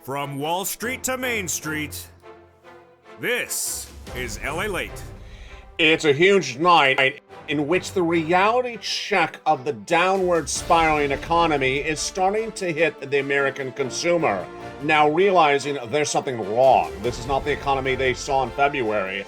From Wall Street to Main Street, this is LALATE. It's a huge night in which the reality check of the downward spiraling economy is starting to hit the American consumer. Now realizing there's something wrong. This is not the economy they saw in February,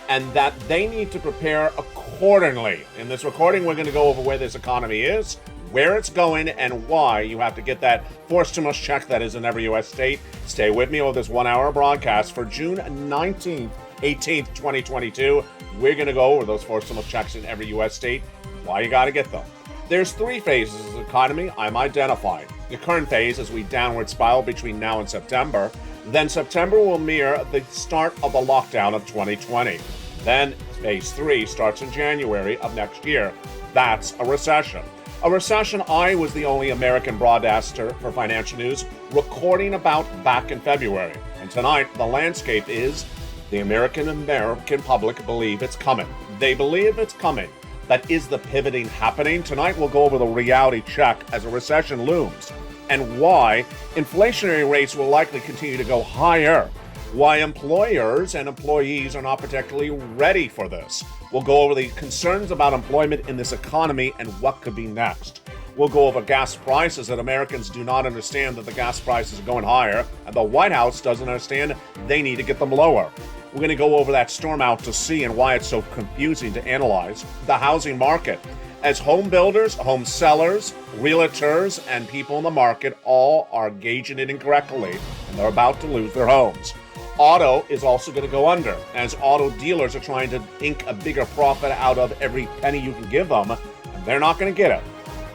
and that they need to prepare accordingly. In this recording, we're going to go over where this economy is, where it's going, and why you have to get that forced stimulus check that is in every U.S. state. Stay with me over this 1 hour broadcast for June 19th, 18th, 2022. We're going to go over those forced stimulus checks in every U.S. state, why you got to get them. There's three phases of the economy I'm identified. The current phase is we downward spiral between now and September. Then September will mirror the start of the lockdown of 2020. Then phase 3 starts in January of next year. That's a recession. A recession I was the only American broadcaster for financial news recording about back in February. And tonight, the landscape is the American public believe it's coming. They believe it's coming. That is the pivoting happening. Tonight, we'll go over the reality check as a recession looms and why inflationary rates will likely continue to go higher. Why employers and employees are not particularly ready for this. We'll go over the concerns about employment in this economy and what could be next. We'll go over gas prices that Americans do not understand that the gas prices are going higher, and the White House doesn't understand they need to get them lower. We're going to go over that storm out to sea and why it's so confusing to analyze. The housing market. As home builders, home sellers, realtors, and people in the market all are gauging it incorrectly, and they're about to lose their homes. Auto is also going to go under, as auto dealers are trying to ink a bigger profit out of every penny you can give them, and they're not going to get it.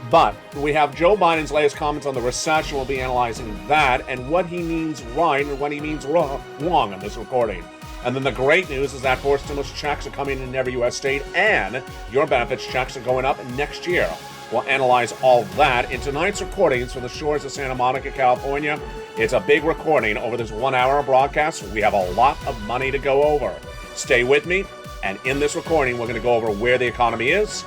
But we have Joe Biden's latest comments on the recession. We'll be analyzing that and what he means right and what he means wrong on this recording. And then the great news is that forced stimulus checks are coming in every U.S. state, and your benefits checks are going up next year. We'll analyze all that in tonight's recordings from the shores of Santa Monica, California. It's a big recording over this 1 hour broadcast. We have a lot of money to go over. Stay with me, and in this recording, we're going to go over where the economy is,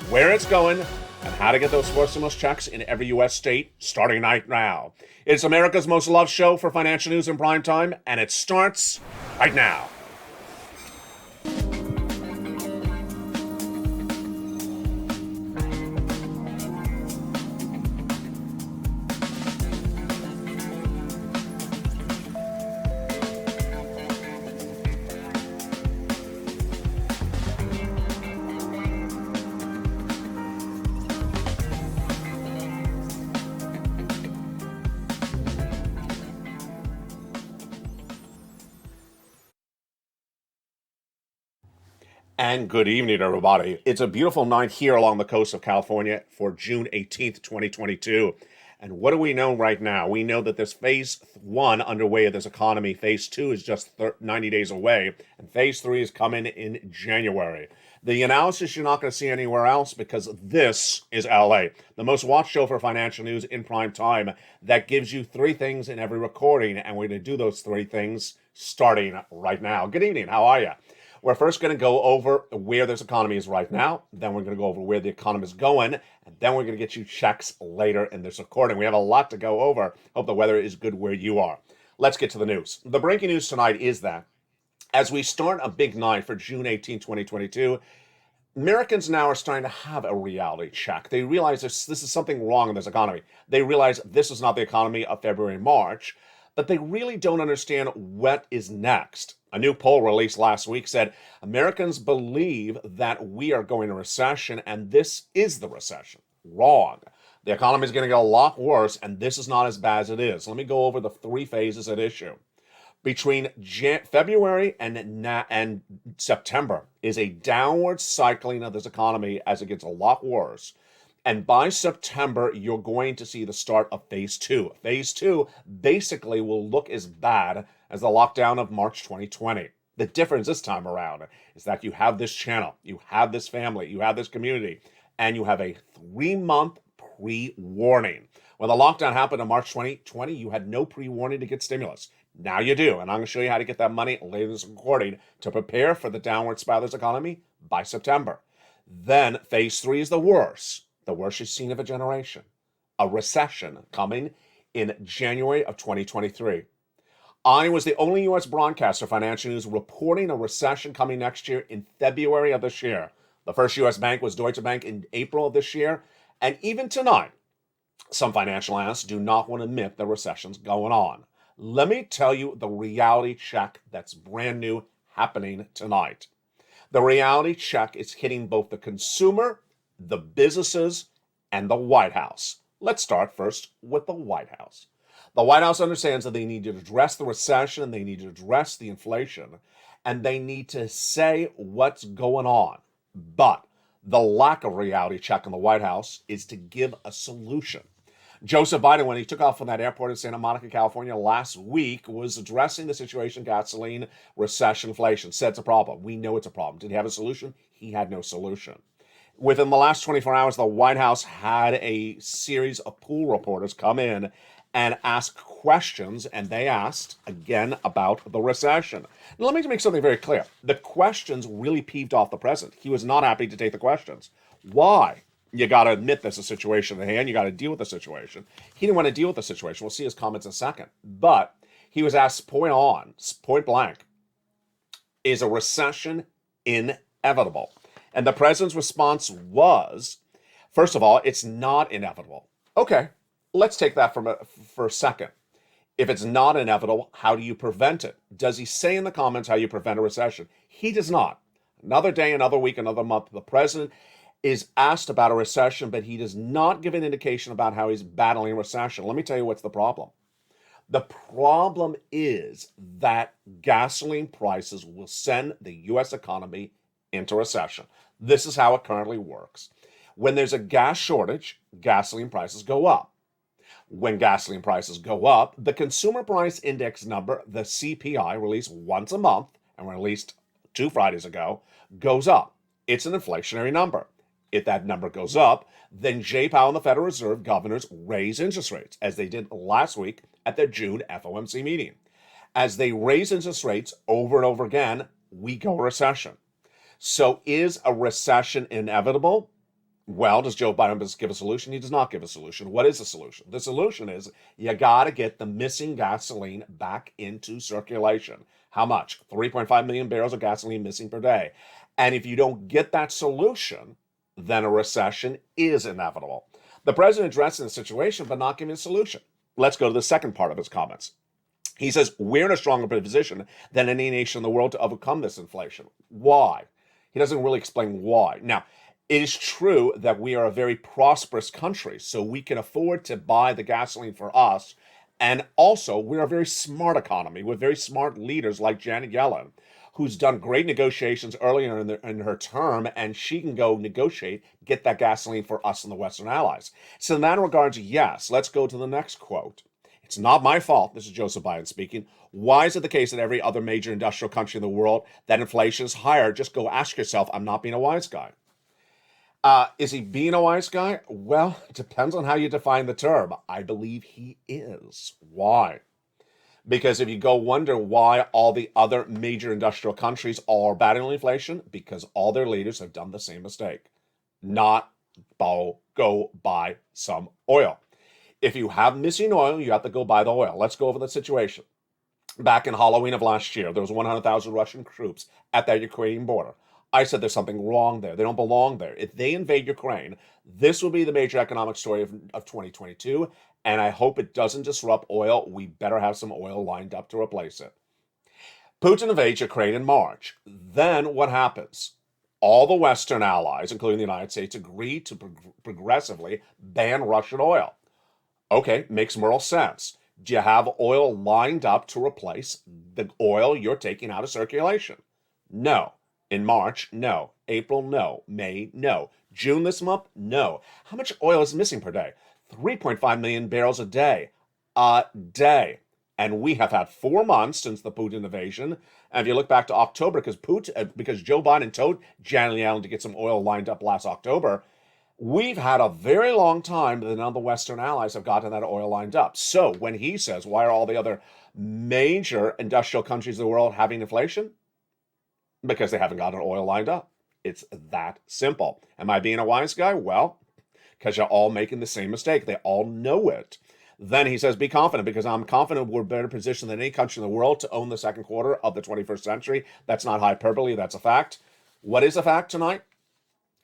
where it's going, and how to get those forced stimulus checks in every U.S. state starting right now. It's America's most loved show for financial news in prime time, and it starts right now. And good evening, everybody. It's a beautiful night here along the coast of California for June 18th, 2022. And what do we know right now? We know that there's phase 1 underway of this economy. Phase 2 is just 90 days away. And phase 3 is coming in January. The analysis you're not going to see anywhere else because this is LA, the most watched show for financial news in prime time that gives you 3 things in every recording. And we're going to do those 3 things starting right now. Good evening. How are you? We're first going to go over where this economy is right now. Then we're going to go over where the economy is going. And then we're going to get you checks later in this recording. We have a lot to go over. Hope the weather is good where you are. Let's get to the news. The breaking news tonight is that as we start a big night for June 18, 2022, Americans now are starting to have a reality check. They realize this is something wrong in this economy. They realize this is not the economy of February and March, but they really don't understand what is next. A new poll released last week said Americans believe that we are going to recession, and this is the recession. Wrong. The economy is going to get a lot worse, and this is not as bad as it is. Let me go over the 3 phases at issue. Between February and September is a downward cycling of this economy as it gets a lot worse. And by September, you're going to see the start of phase 2. Phase 2 basically will look as bad as the lockdown of March 2020. The difference this time around is that you have this channel, you have this family, you have this community, and you have a 3-month pre-warning. When the lockdown happened in March 2020, you had no pre-warning to get stimulus. Now you do, and I'm going to show you how to get that money later in this recording to prepare for the downward spiral of this economy by September. Then phase 3 is the worst you've seen of a generation. A recession coming in January of 2023. I was the only U.S. broadcaster, financial news, reporting a recession coming next year in February of this year. The first U.S. bank was Deutsche Bank in April of this year. And even tonight, some financial analysts do not want to admit the recession's going on. Let me tell you the reality check that's brand new happening tonight. The reality check is hitting both the consumer, the businesses, and the White House. Let's start first with the White House. The White House understands that they need to address the recession, they need to address the inflation, and they need to say what's going on. But the lack of reality check in the White House is to give a solution. Joseph Biden, when he took off from that airport in Santa Monica, California last week, was addressing the situation, gasoline, recession, inflation. Said it's a problem. We know it's a problem. Did he have a solution? He had no solution. Within the last 24 hours, the White House had a series of pool reporters come in and ask questions, and they asked, again, about the recession. Now, let me make something very clear. The questions really peeved off the president. He was not happy to take the questions. Why? You got to admit there's a situation at hand. You got to deal with the situation. He didn't want to deal with the situation. We'll see his comments in a second. But he was asked point blank, is a recession inevitable? And the president's response was, first of all, it's not inevitable. Okay, let's take that for a second. If it's not inevitable, how do you prevent it? Does he say in the comments how you prevent a recession? He does not. Another day, another week, another month, the president is asked about a recession, but he does not give an indication about how he's battling a recession. Let me tell you what's the problem. The problem is that gasoline prices will send the U.S. economy into recession. This is how it currently works. When there's a gas shortage, gasoline prices go up. When gasoline prices go up, the consumer price index number, the CPI, released once a month and released 2 Fridays ago, goes up. It's an inflationary number. If that number goes up, then Jay Powell and the Federal Reserve governors raise interest rates, as they did last week at their June FOMC meeting. As they raise interest rates over and over again, we go recession. So is a recession inevitable? Well, does Joe Biden give a solution? He does not give a solution. What is the solution? The solution is you got to get the missing gasoline back into circulation. How much? 3.5 million barrels of gasoline missing per day. And if you don't get that solution, then a recession is inevitable. The president addressing the situation, but not giving a solution. Let's go to the second part of his comments. He says, we're in a stronger position than any nation in the world to overcome this inflation. Why? He doesn't really explain why. Now, it is true that we are a very prosperous country, so we can afford to buy the gasoline for us. And also, we're a very smart economy with very smart leaders like Janet Yellen, who's done great negotiations earlier in her term, and she can go negotiate, get that gasoline for us and the Western allies. So in that regards, yes. Let's go to the next quote. It's not my fault, this is Joseph Biden speaking. Why is it the case that every other major industrial country in the world that inflation is higher? Just go ask yourself. I'm not being a wise guy. Is he being a wise guy? Well, it depends on how you define the term. I believe he is. Why? Because if you go wonder why all the other major industrial countries are battling inflation, because all their leaders have done the same mistake. Not go buy some oil. If you have missing oil, you have to go buy the oil. Let's go over the situation. Back in Halloween of last year, there was 100,000 Russian troops at that Ukrainian border. I said there's something wrong there. They don't belong there. If they invade Ukraine, this will be the major economic story of 2022, and I hope it doesn't disrupt oil. We better have some oil lined up to replace it. Putin invades Ukraine in March. Then what happens? All the Western allies, including the United States, agree to progressively ban Russian oil. Okay, makes moral sense. Do you have oil lined up to replace the oil you're taking out of circulation? No. In March, no. April, no. May, no. June this month, no. How much oil is missing per day? 3.5 million barrels a day. A day. And we have had 4 months since the Putin invasion. And if you look back to October, because Joe Biden told Janet Yellen to get some oil lined up last October, we've had a very long time that none of the Western allies have gotten that oil lined up. So when he says, why are all the other major industrial countries in the world having inflation? Because they haven't gotten oil lined up. It's that simple. Am I being a wise guy? Well, because you're all making the same mistake. They all know it. Then he says, be confident because I'm confident we're better positioned than any country in the world to own the second quarter of the 21st century. That's not hyperbole, that's a fact. What is a fact tonight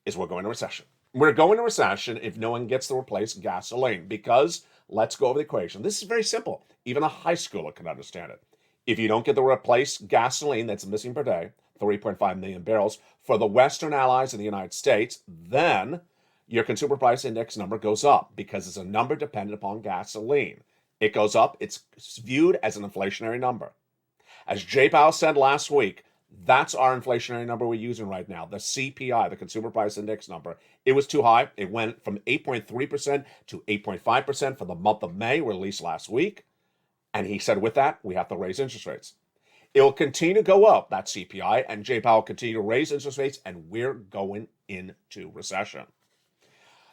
is we're going to recession. We're going to recession if no one gets to replace gasoline because let's go over the equation. This is very simple. Even a high schooler can understand it. If you don't get to replace gasoline that's missing per day, 3.5 million barrels, for the Western allies in the United States, then your consumer price index number goes up because it's a number dependent upon gasoline. It goes up, it's viewed as an inflationary number. As Jay Powell said last week, that's our inflationary number we're using right now, the CPI, the consumer price index number. It was too high. It went from 8.3% to 8.5% for the month of May, released last week. And he said with that, we have to raise interest rates. It will continue to go up, that CPI, and Jay Powell will continue to raise interest rates, and we're going into recession.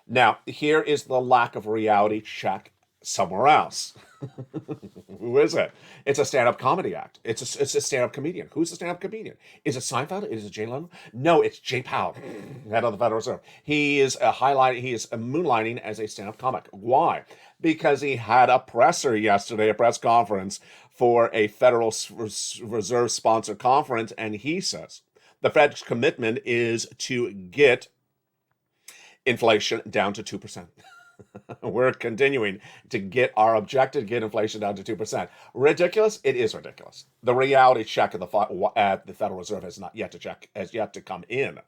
Now, here is the lack of reality check somewhere else. Who is it? It's a stand-up comedy act. It's a stand-up comedian. Who's the stand-up comedian? Is it Seinfeld? Is it Jay Leno? No, it's Jay Powell, head of the Federal Reserve. He is moonlighting as a stand-up comic. Why? Because he had a presser yesterday, a press conference for a Federal Reserve sponsored conference, and he says the Fed's commitment is to get inflation down to 2%. We're continuing to get our objective, get inflation down to 2%. Ridiculous? It is ridiculous. The reality check at the Federal Reserve has yet to come in.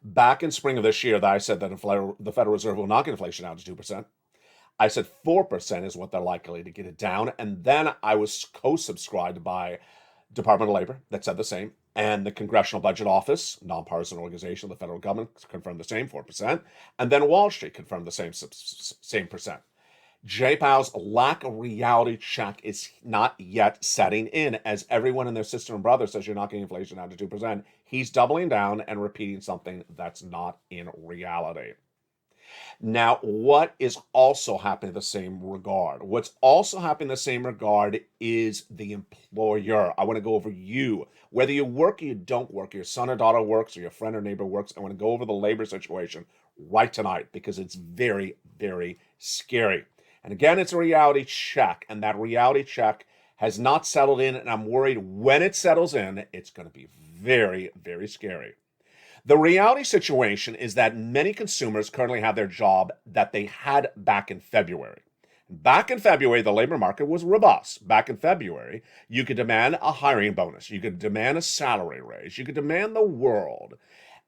Back in spring of this year, I said that the Federal Reserve will not get inflation down to 2%. I said 4% is what they're likely to get it down. And then I was co-subscribed by Department of Labor that said the same. And the Congressional Budget Office, nonpartisan organization of the federal government, confirmed the same 4%. And then Wall Street confirmed the same percent. Jay Powell's lack of reality check is not yet setting in, as everyone and their sister and brother says you're not getting inflation down to 2%. He's doubling down and repeating something that's not in reality. Now, what is also happening in the same regard? What's also happening in the same regard is the employer. I want to go over you. Whether you work or you don't work, your son or daughter works, or your friend or neighbor works, I want to go over the labor situation right tonight because it's very, very scary. And again, it's a reality check, and that reality check has not settled in, and I'm worried when it settles in, it's going to be very, very scary. The reality situation is that many consumers currently have their job that they had back in February. Back in February, the labor market was robust. Back in February, you could demand a hiring bonus. You could demand a salary raise. You could demand the world.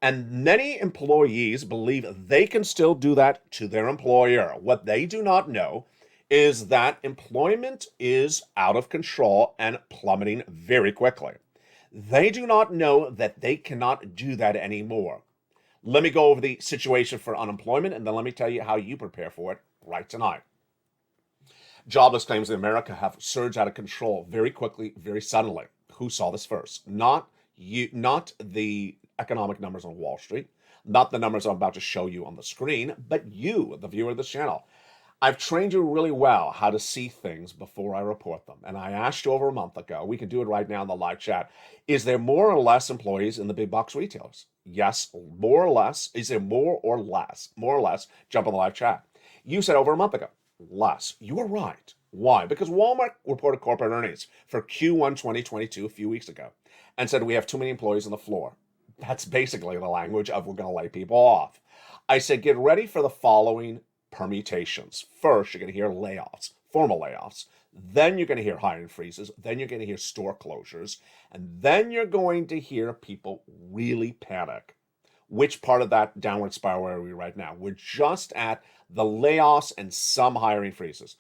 And many employees believe they can still do that to their employer. What they do not know is that employment is out of control and plummeting very quickly. They do not know that they cannot do that anymore. Let me go over the situation for unemployment, and then let me tell you how you prepare for it right tonight. Jobless claims in America have surged out of control very quickly, very suddenly. Who saw this first? Not you, not the economic numbers on Wall Street, not the numbers I'm about to show you on the screen, but you, the viewer of this channel. I've trained you really well how to see things before I report them. And I asked you over a month ago, we can do it right now in the live chat, is there more or less employees in the big box retailers? Yes, more or less. Is there more or less? More or less, jump on the live chat. You said over a month ago, less. You were right. Why? Because Walmart reported corporate earnings for Q1 2022 a few weeks ago and said we have too many employees on the floor. That's basically the language of we're going to lay people off. I said get ready for the following permutations. First, you're going to hear layoffs, formal layoffs. Then you're going to hear hiring freezes. Then you're going to hear store closures. And then you're going to hear people really panic. Which part of that downward spiral are we right now? We're just at the layoffs and some hiring freezes.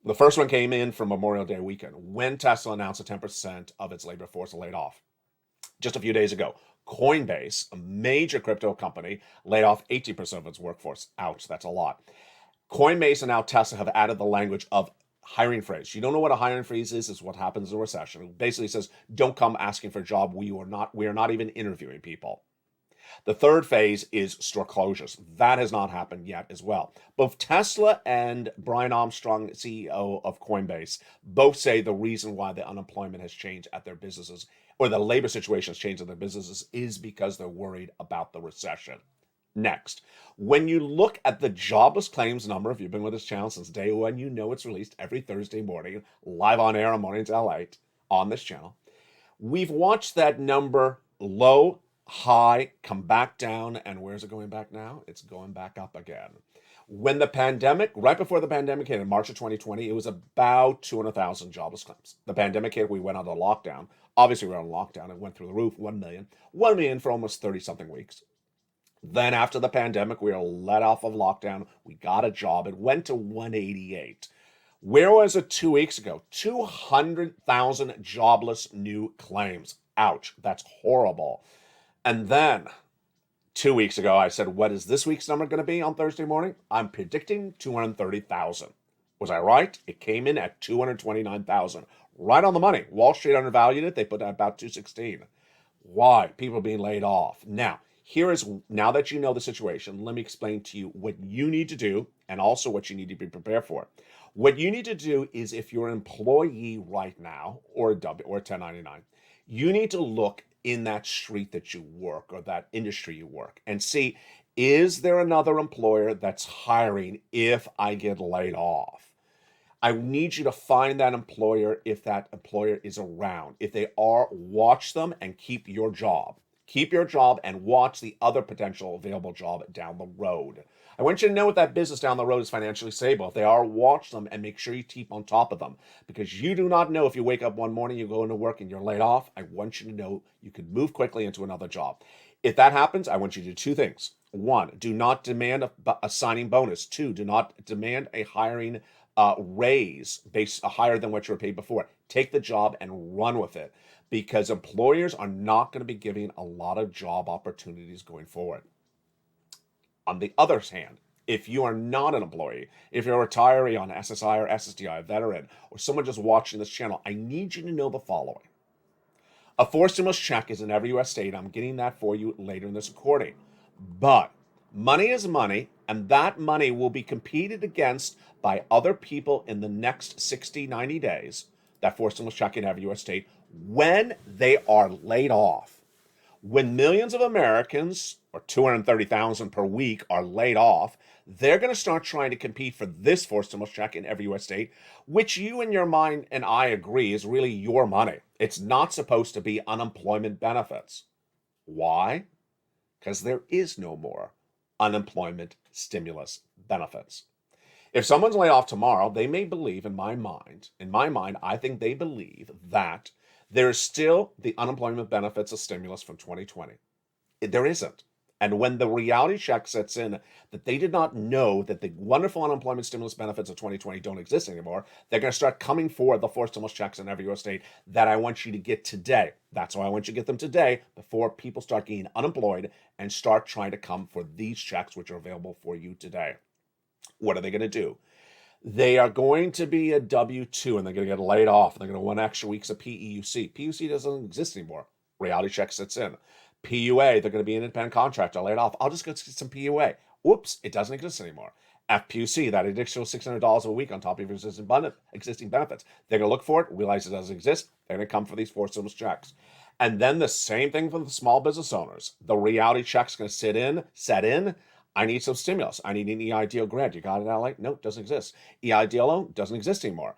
The first one came in from Memorial Day weekend when Tesla announced that 10% of its labor force laid off. Just a few days ago, Coinbase, a major crypto company, laid off 18% of its workforce. Ouch, that's a lot. Coinbase and now Tesla have added the language of hiring freeze. You don't know what a hiring freeze is what happens in a recession. It basically says, don't come asking for a job. We are not even interviewing people. The third phase is store closures. That has not happened yet as well. Both Tesla and Brian Armstrong, CEO of Coinbase, both say the reason why the unemployment has changed at their businesses or the labor situation has changed at their businesses is because they're worried about the recession. Next, when you look at the jobless claims number, if you've been with this channel since day one, you know it's released every Thursday morning, live on air on Mornings LALATE on this channel. We've watched that number low, high, come back down, and where's it going back now? It's going back up again. When the pandemic, right before the pandemic hit in March of 2020, it was about 200,000 jobless claims. The pandemic hit, we went on lockdown. Obviously, we were on lockdown. It went through the roof, 1 million. 1 million for almost 30-something weeks. Then after the pandemic, we were let off of lockdown. We got a job. It went to 188. Where was it 2 weeks ago? 200,000 jobless new claims. Ouch, that's horrible. And then 2 weeks ago, I said, what is this week's number going to be on Thursday morning? I'm predicting 230,000. Was I right? It came in at 229,000. Right on the money. Wall Street undervalued it. They put at about 216. Why? People are being laid off. Now that you know the situation, let me explain to you what you need to do and also what you need to be prepared for. What you need to do is, if you're an employee right now or a 1099, you need to look in that street that you work or that industry you work and see, is there another employer that's hiring if I get laid off? I need you to find that employer if that employer is around. If they are, watch them and keep your job. Keep your job and watch the other potential available job down the road. I want you to know if that business down the road is financially stable. If they are, watch them and make sure you keep on top of them, because you do not know if you wake up one morning, you go into work and you're laid off. I want you to know you could move quickly into another job. If that happens, I want you to do two things. One, do not demand a signing bonus. Two, do not demand a hiring raise based higher than what you were paid before. Take the job and run with it, because employers are not going to be giving a lot of job opportunities going forward. On the other hand, if you are not an employee, if you're a retiree on SSI or SSDI, a veteran, or someone just watching this channel, I need you to know the following. A forced stimulus check is in every U.S. state. I'm getting that for you later in this recording. But money is money, and that money will be competed against by other people in the next 60, 90 days, that forced stimulus check in every U.S. state, when they are laid off. When millions of Americans, or 230,000 per week, are laid off, they're going to start trying to compete for this forced stimulus check in every U.S. state, which you in your mind and I agree is really your money. It's not supposed to be unemployment benefits. Why? Because there is no more unemployment stimulus benefits. If someone's laid off tomorrow, they may believe, in my mind, I think they believe that there's still the unemployment benefits of stimulus from 2020. There isn't. And when the reality check sets in that they did not know that the wonderful unemployment stimulus benefits of 2020 don't exist anymore, they're going to start coming for the forced stimulus checks in every U.S. state that I want you to get today. That's why I want you to get them today, before people start getting unemployed and start trying to come for these checks, which are available for you today. What are they going to do? They are going to be a W-2, and they're going to get laid off, and they're going to want extra weeks of PEUC. PEUC doesn't exist anymore. Reality check sits in. PUA, they're going to be an independent contractor laid off. I'll just get some PUA. Whoops, it doesn't exist anymore. FPUC, that additional $600 a week on top of your existing benefits. They're going to look for it, realize it doesn't exist. They're going to come for these forced stimulus checks. And then the same thing for the small business owners. The reality check's going to set in. I need some stimulus. I need an EIDL grant. You got it, LA? Nope, doesn't exist. EIDL loan doesn't exist anymore.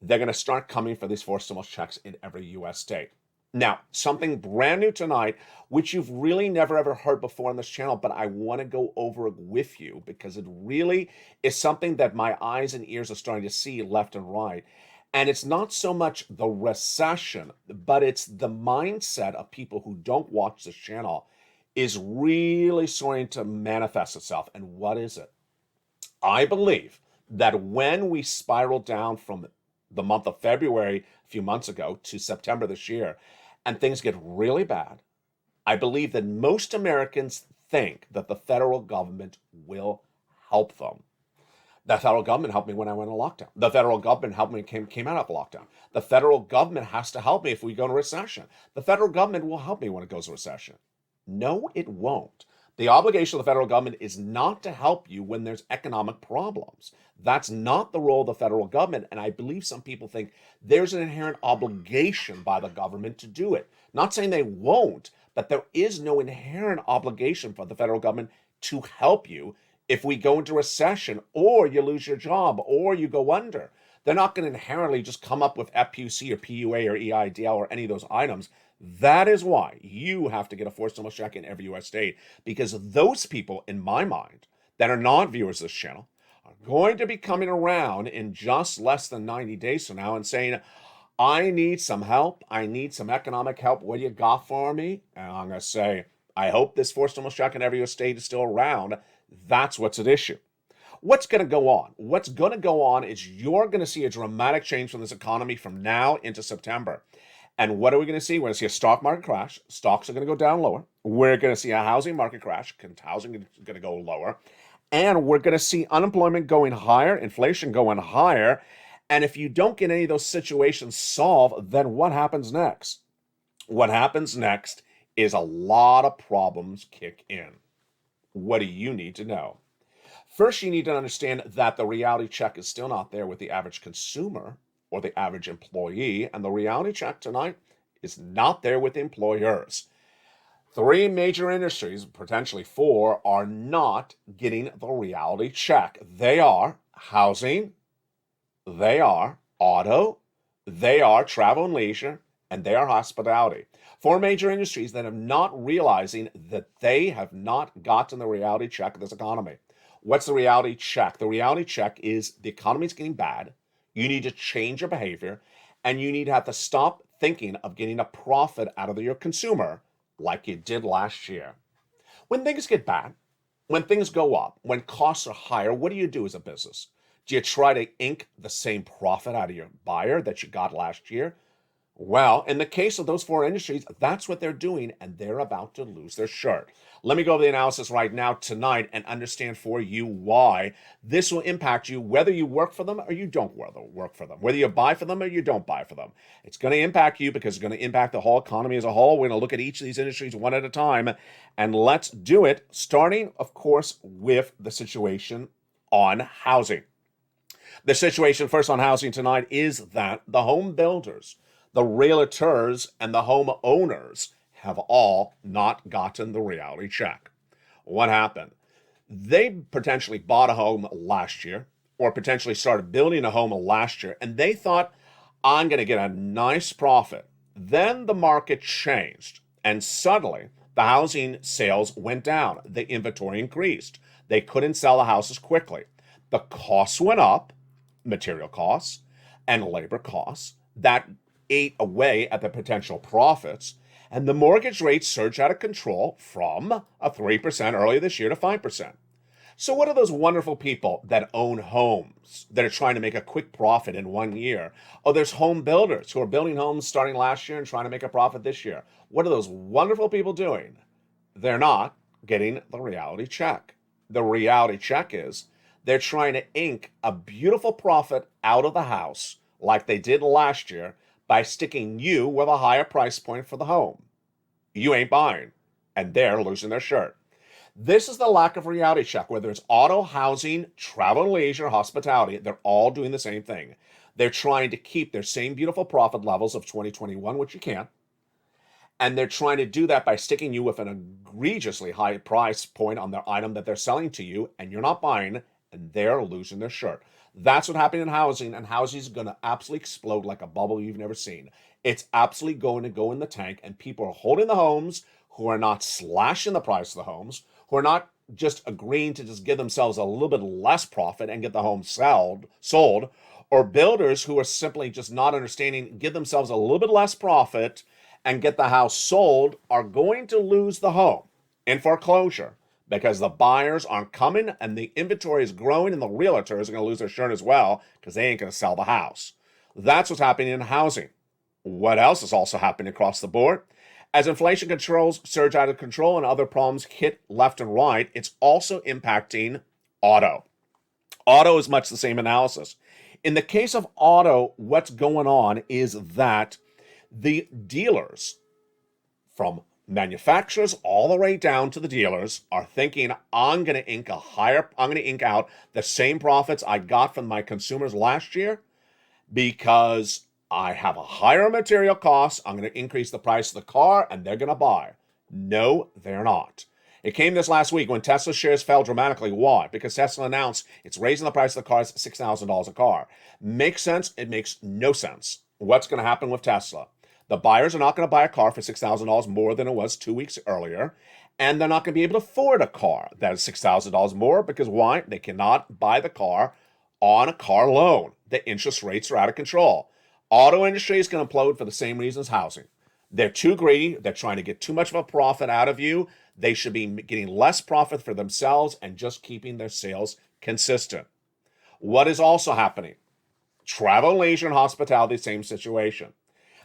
They're going to start coming for these forced stimulus checks in every U.S. state. Now, something brand new tonight, which you've really never ever heard before on this channel, but I want to go over it with you because it really is something that my eyes and ears are starting to see left and right. And it's not so much the recession, but it's the mindset of people who don't watch this channel is really starting to manifest itself. And what is it? I believe that when we spiral down from the month of February a few months ago to September this year, and things get really bad, I believe that most Americans think that the federal government will help them. The federal government helped me when I went on lockdown. The federal government helped me came out of lockdown. The federal government has to help me if we go into recession. The federal government will help me when it goes to recession. No, it won't. The obligation of the federal government is not to help you when there's economic problems. That's not the role of the federal government, and I believe some people think there's an inherent obligation by the government to do it. Not saying they won't, but there is no inherent obligation for the federal government to help you if we go into recession or you lose your job or you go under. They're not going to inherently just come up with FPC or PUA or EIDL or any of those items. That is why you have to get a forced stimulus check in every U.S. state, because those people, in my mind, that are not viewers of this channel, are going to be coming around in just less than 90 days from now and saying, I need some help. I need some economic help. What do you got for me? And I'm going to say, I hope this forced stimulus check in every U.S. state is still around. That's what's at issue. What's going to go on? What's going to go on is you're going to see a dramatic change from this economy from now into September. And what are we going to see? We're going to see a stock market crash. Stocks are going to go down lower. We're going to see a housing market crash. Housing is going to go lower. And we're going to see unemployment going higher, inflation going higher. And if you don't get any of those situations solved, then what happens next? What happens next is a lot of problems kick in. What do you need to know? First, you need to understand that the reality check is still not there with the average consumer or the average employee, and the reality check tonight is not there with employers. 3 major industries, potentially 4, are not getting the reality check. They are housing, they are auto, they are travel and leisure, and they are hospitality. 4 major industries that are not realizing that they have not gotten the reality check of this economy. What's the reality check? The reality check is the economy's getting bad. You need to change your behavior, and you need to have to stop thinking of getting a profit out of your consumer like you did last year. When things get bad, when things go up, when costs are higher, what do you do as a business? Do you try to ink the same profit out of your buyer that you got last year? Well, in the case of those 4 industries, that's what they're doing, and they're about to lose their shirt. Let me go over the analysis right now tonight and understand for you why this will impact you, whether you work for them or you don't work for them, whether you buy for them or you don't buy for them. It's going to impact you because it's going to impact the whole economy as a whole. We're going to look at each of these industries one at a time, and let's do it, starting, of course, with the situation on housing. The situation first on housing tonight is that the home builders, the realtors, and the homeowners have all not gotten the reality check. What happened? They potentially bought a home last year or potentially started building a home last year, and they thought, I'm going to get a nice profit. Then the market changed, and suddenly the housing sales went down. The inventory increased. They couldn't sell the houses quickly. The costs went up, material costs and labor costs. That ate away at the potential profits, and the mortgage rates surged out of control from a 3% earlier this year to 5%. So what are those wonderful people that own homes that are trying to make a quick profit in 1 year? Oh, there's home builders who are building homes starting last year and trying to make a profit this year. What are those wonderful people doing? They're not getting the reality check. The reality check is they're trying to ink a beautiful profit out of the house like they did last year by sticking you with a higher price point for the home. You ain't buying, and they're losing their shirt. This is the lack of reality check, whether it's auto, housing, travel and leisure, hospitality, they're all doing the same thing. They're trying to keep their same beautiful profit levels of 2021, which you can't, and they're trying to do that by sticking you with an egregiously high price point on their item that they're selling to you, and you're not buying, and they're losing their shirt. That's what happened in housing, and housing is going to absolutely explode like a bubble you've never seen. It's absolutely going to go in the tank, and people are holding the homes who are not slashing the price of the homes, who are not just agreeing to just give themselves a little bit less profit and get the home sold, or builders who are simply just not understanding, give themselves a little bit less profit and get the house sold, are going to lose the home in foreclosure because the buyers aren't coming and the inventory is growing, and the realtors are going to lose their shirt as well because they ain't going to sell the house. That's what's happening in housing. What else is also happening across the board? As inflation controls surge out of control and other problems hit left and right, it's also impacting auto. Auto is much the same analysis. In the case of auto, what's going on is that the dealers, from manufacturers all the way down to the dealers, are thinking, I'm going to ink out the same profits I got from my consumers last year because I have a higher material cost. I'm going to increase the price of the car and they're going to buy. No, they're not. It came this last week when Tesla shares fell dramatically. Why? Because Tesla announced it's raising the price of the cars $6,000 a car. Makes sense? It makes no sense. What's going to happen with Tesla? The buyers are not going to buy a car for $6,000 more than it was 2 weeks earlier, and they're not going to be able to afford a car that is $6,000 more because why? They cannot buy the car on a car loan. The interest rates are out of control. Auto industry is going to implode for the same reason as housing. They're too greedy. They're trying to get too much of a profit out of you. They should be getting less profit for themselves and just keeping their sales consistent. What is also happening? Travel, leisure, and hospitality, same situation.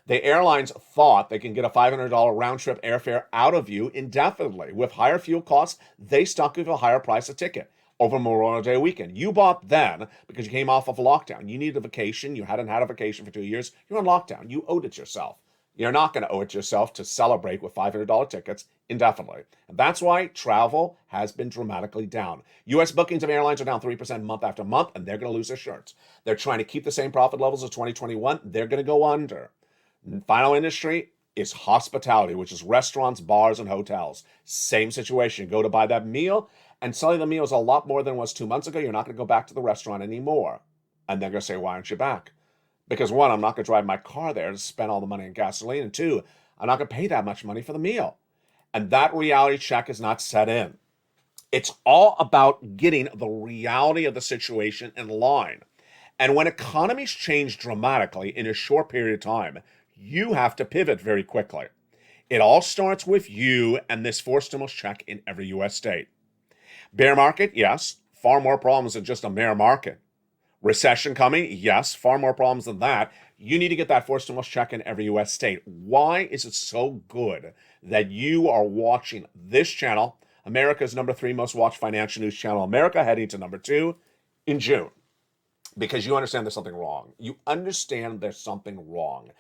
The airlines thought they can get a $500 round-trip airfare out of you indefinitely. With higher fuel costs, they stuck with a higher price a ticket over Memorial Day weekend. You bought then because you came off of lockdown. You needed a vacation. You hadn't had a vacation for 2 years. You're on lockdown. You owed it yourself. You're not going to owe it yourself to celebrate with $500 tickets indefinitely. And that's why travel has been dramatically down. U.S. bookings of airlines are down 3% month after month, and they're going to lose their shirts. They're trying to keep the same profit levels as 2021. They're going to go under. Final industry is hospitality, which is restaurants, bars, and hotels. Same situation. You go to buy that meal, and suddenly the meal is a lot more than it was 2 months ago. You're not going to go back to the restaurant anymore. And they're going to say, why aren't you back? Because one, I'm not going to drive my car there to spend all the money on gasoline. And two, I'm not going to pay that much money for the meal. And that reality check is not set in. It's all about getting the reality of the situation in line. And when economies change dramatically in a short period of time, you have to pivot very quickly. It all starts with you and this forced stimulus check in every U.S. state. Bear market, yes, far more problems than just a mere market. Recession coming, yes, far more problems than that. You need to get that forced stimulus check in every U.S. state. Why is it so good that you are watching this channel, America's #3 most watched financial news channel, America, heading to #2 in June? Because you understand there's something wrong. You understand there's something wrong.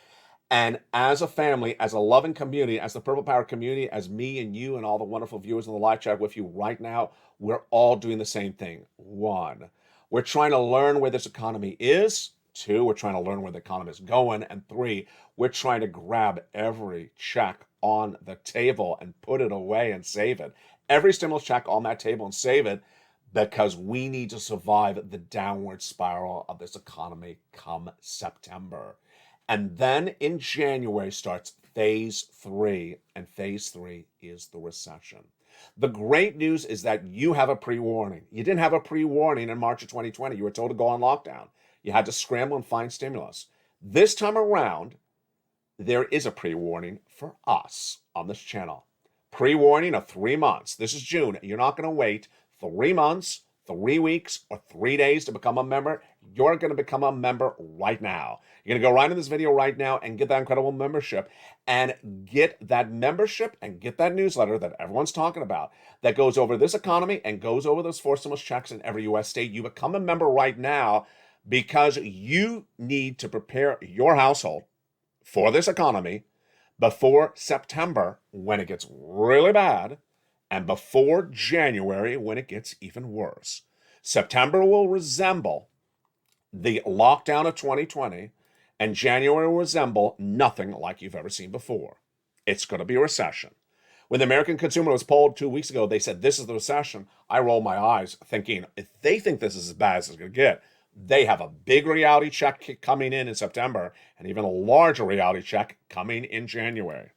And as a family, as a loving community, as the Purple Power community, as me and you and all the wonderful viewers in the live chat with you right now, we're all doing the same thing. One, we're trying to learn where this economy is. Two, we're trying to learn where the economy is going. And three, we're trying to grab every check on the table and put it away and save it. Every stimulus check on that table and save it, because we need to survive the downward spiral of this economy come September. And then in January starts phase 3, and phase 3 is the recession. The great news is that you have a pre-warning. You didn't have a pre-warning in March of 2020. You were told to go on lockdown. You had to scramble and find stimulus. This time around, there is a pre-warning for us on this channel. Pre-warning of 3 months. This is June. You're not going to wait 3 months, 3 weeks, or 3 days to become a member. You're going to become a member right now. You're going to go right in this video right now and get that incredible membership and get that membership and get that newsletter that everyone's talking about that goes over this economy and goes over those forced stimulus checks in every U.S. state. You become a member right now because you need to prepare your household for this economy before September when it gets really bad and before January when it gets even worse. September will resemble the lockdown of 2020, and January will resemble nothing like you've ever seen before. It's going to be a recession. When the American consumer was polled 2 weeks ago, they said, this is the recession. I rolled my eyes thinking, if they think this is as bad as it's going to get, they have a big reality check coming in September and even a larger reality check coming in January.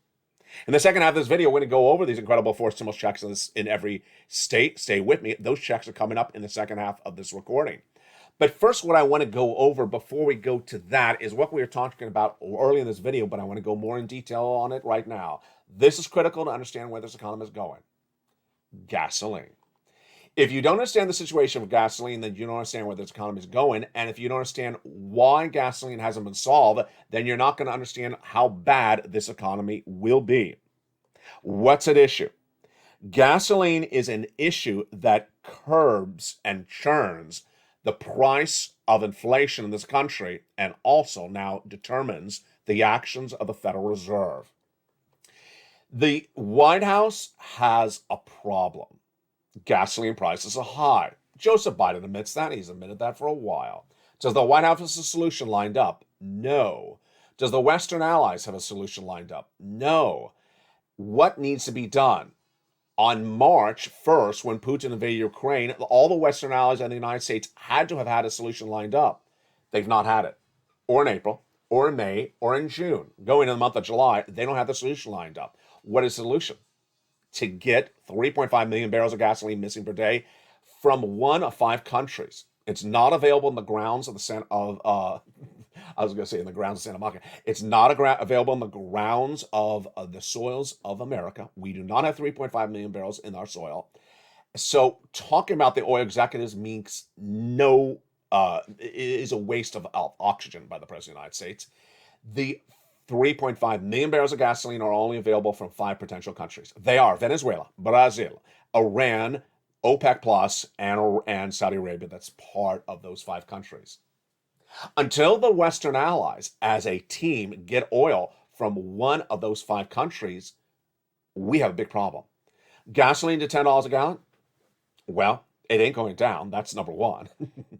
In the second half of this video, we're going to go over these incredible forced stimulus checks in every state. Stay with me. Those checks are coming up in the second half of this recording. But first, what I want to go over before we go to that is what we were talking about early in this video, but I want to go more in detail on it right now. This is critical to understand where this economy is going. Gasoline. If you don't understand the situation of gasoline, then you don't understand where this economy is going. And if you don't understand why gasoline hasn't been solved, then you're not going to understand how bad this economy will be. What's at issue? Gasoline is an issue that curbs and churns the price of inflation in this country and also now determines the actions of the Federal Reserve. The White House has a problem. Gasoline prices are high. Joseph Biden admits that. He's admitted that for a while. Does the White House have a solution lined up? No. Does the Western allies have a solution lined up? No. What needs to be done? On March 1st, when Putin invaded Ukraine, all the Western allies and the United States had to have had a solution lined up. They've not had it. Or in April, or in May, or in June. Going into the month of July, they don't have the solution lined up. What is the solution? To get 3.5 million barrels of gasoline missing per day from one of 5 countries. It's not available in the grounds of I was going to say in the grounds of Santa Monica. It's not available in the grounds of the soils of America. We do not have 3.5 million barrels in our soil. So talking about the oil executives means is a waste of oxygen by the President of the United States. The 3.5 million barrels of gasoline are only available from 5 potential countries. They are Venezuela, Brazil, Iran, OPEC Plus, and Saudi Arabia. That's part of those 5 countries. Until the Western allies, as a team, get oil from one of those 5 countries, we have a big problem. Gasoline to $10 a gallon? Well, it ain't going down. That's number one.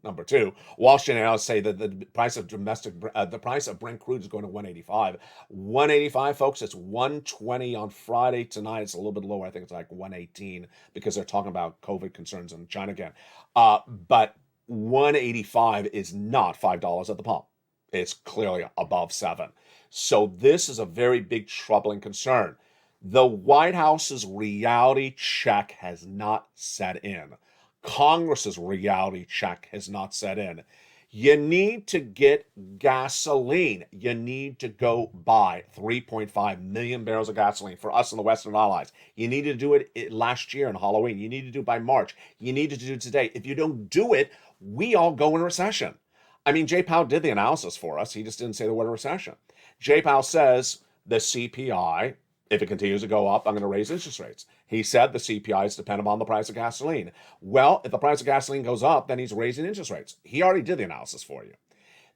Number two, Wall Street analysts say that the price of Brent crude is going to 185. 185, folks. It's 120 on Friday. Tonight it's a little bit lower. I think it's like 118 because they're talking about COVID concerns in China again. But 185 is not $5 at the pump. It's clearly above 7. So this is a very big troubling concern. The White House's reality check has not set in. Congress's reality check has not set in. You need to get gasoline. You need to go buy 3.5 million barrels of gasoline for us and the Western allies. You need to do it last year on Halloween. You need to do it by March. You need to do it today. If you don't do it, we all go in recession. I mean, Jay Powell did the analysis for us. He just didn't say the word recession. Jay Powell says the CPI, if it continues to go up, I'm going to raise interest rates. He said the CPI is dependent on the price of gasoline. Well, if the price of gasoline goes up, then he's raising interest rates. He already did the analysis for you.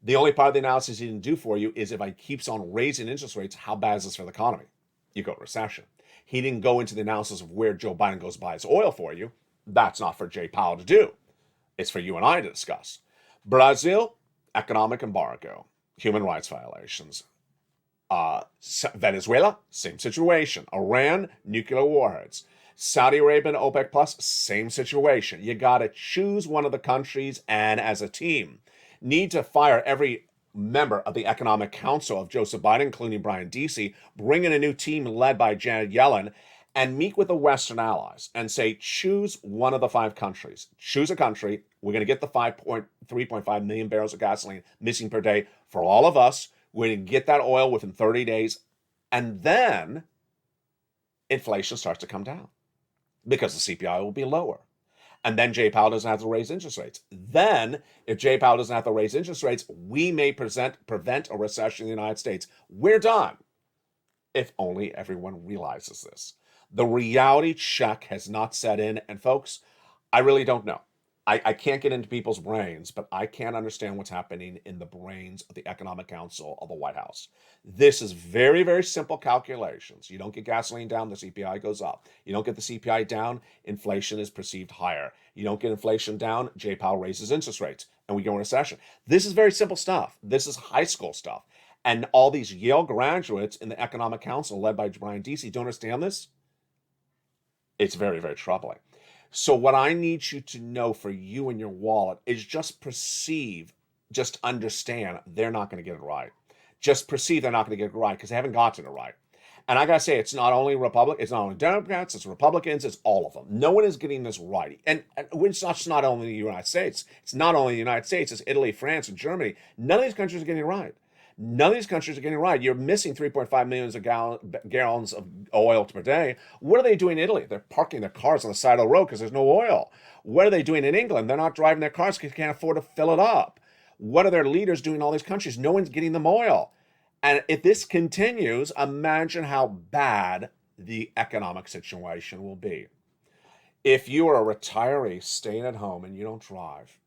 The only part of the analysis he didn't do for you is if I keeps on raising interest rates, how bad is this for the economy? You go recession. He didn't go into the analysis of where Joe Biden goes buys oil for you. That's not for Jay Powell to do. It's for you and I to discuss. Brazil, economic embargo, human rights violations. Venezuela, same situation. Iran, nuclear warheads. Saudi Arabia and OPEC Plus, same situation. You got to choose one of the countries and as a team need to fire every member of the Economic Council of Joseph Biden, including Brian Deasy, bring in a new team led by Janet Yellen, and meet with the Western allies and say, choose one of the 5 countries. Choose a country. We're going to get the 3.5 million barrels of gasoline missing per day for all of us. We're going to get that oil within 30 days. And then inflation starts to come down because the CPI will be lower. And then Jay Powell doesn't have to raise interest rates. Then, if Jay Powell doesn't have to raise interest rates, we may prevent a recession in the United States. We're done. If only everyone realizes this. The reality check has not set in. And folks, I really don't know. I can't get into people's brains, but I can't understand what's happening in the brains of the Economic Council of the White House. This is very, very simple calculations. You don't get gasoline down, the CPI goes up. You don't get the CPI down, inflation is perceived higher. You don't get inflation down, Jay Powell raises interest rates, and we go in recession. This is very simple stuff. This is high school stuff. And all these Yale graduates in the Economic Council led by Brian Deasy don't understand this. It's very, very troubling. So what I need you to know for you and your wallet is just understand they're not going to get it right. Just perceive they're not going to get it right because they haven't gotten it right. And I got to say, it's not only it's not only Democrats, it's Republicans, it's all of them. No one is getting this right. And it's not only the United States. It's not only the United States, it's Italy, France, and Germany. None of these countries are getting it right. None of these countries are getting it right. You're missing 3.5 million gallons of oil per day. What are they doing in Italy? They're parking their cars on the side of the road because there's no oil. What are they doing in England? They're not driving their cars because they can't afford to fill it up. What are their leaders doing in all these countries? No one's getting them oil. And if this continues, imagine how bad the economic situation will be. If you are a retiree staying at home and you don't drive,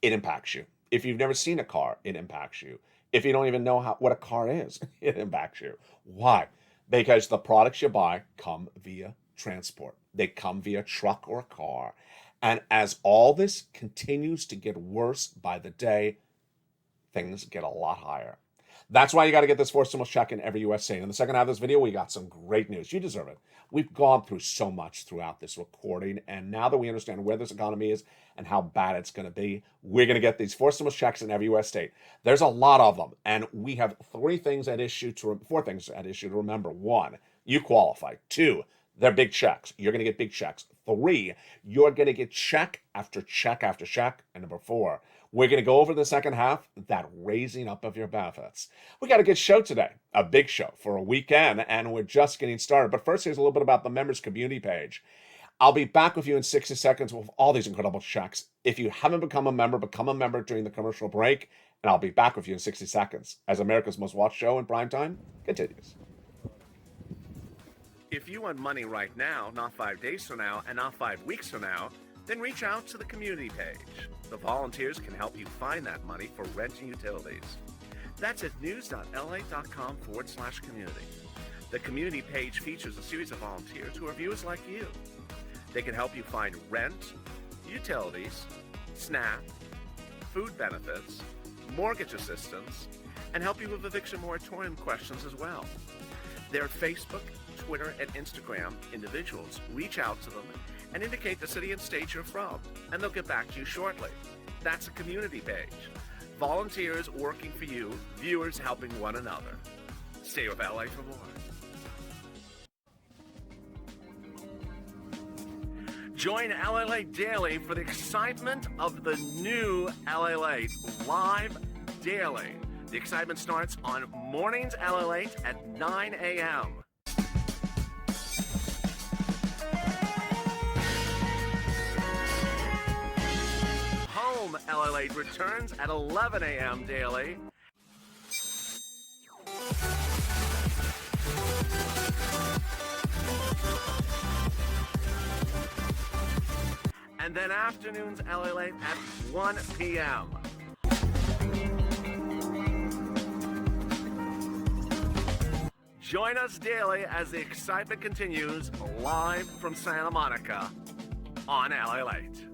it impacts you. If you've never seen a car, it impacts you. If you don't even know what a car is, it impacts you. Why? Because the products you buy come via transport. They come via truck or car. And as all this continues to get worse by the day, things get a lot higher. That's why you got to get this fourth stimulus check in every U.S. state. In the second half of this video, we got some great news. You deserve it. We've gone through so much throughout this recording, and now that we understand where this economy is and how bad it's going to be, we're going to get these four stimulus checks in every U.S. state. There's a lot of them, and we have four things at issue to remember. One, you qualify. Two, they're big checks. You're going to get big checks. Three, you're going to get check after check after check. And number four, we're going to go over the second half, that raising up of your benefits. We got a good show today, a big show for a weekend, and we're just getting started. But first, here's a little bit about the members community page. I'll be back with you in 60 seconds with all these incredible checks. If you haven't become a member during the commercial break, and I'll be back with you in 60 seconds as America's most watched show in primetime continues. If you want money right now, not 5 days from now, and not 5 weeks from now, then reach out to the community page. The volunteers can help you find that money for rent and utilities. That's at news.la.com/community. The community page features a series of volunteers who are viewers like you. They can help you find rent, utilities, SNAP, food benefits, mortgage assistance, and help you with eviction moratorium questions as well. They're at Facebook, Twitter, and Instagram. Individuals reach out to them and indicate the city and state you're from, and they'll get back to you shortly. That's a community page. Volunteers working for you, viewers helping one another. Stay with LA for more. Join LALATE Daily for the excitement of the new LALATE live daily. The excitement starts on mornings LALATE at 9 a.m. Home LALATE returns at 11 a.m. daily. And then afternoons LALATE at 1 p.m. Join us daily as the excitement continues live from Santa Monica on LALATE.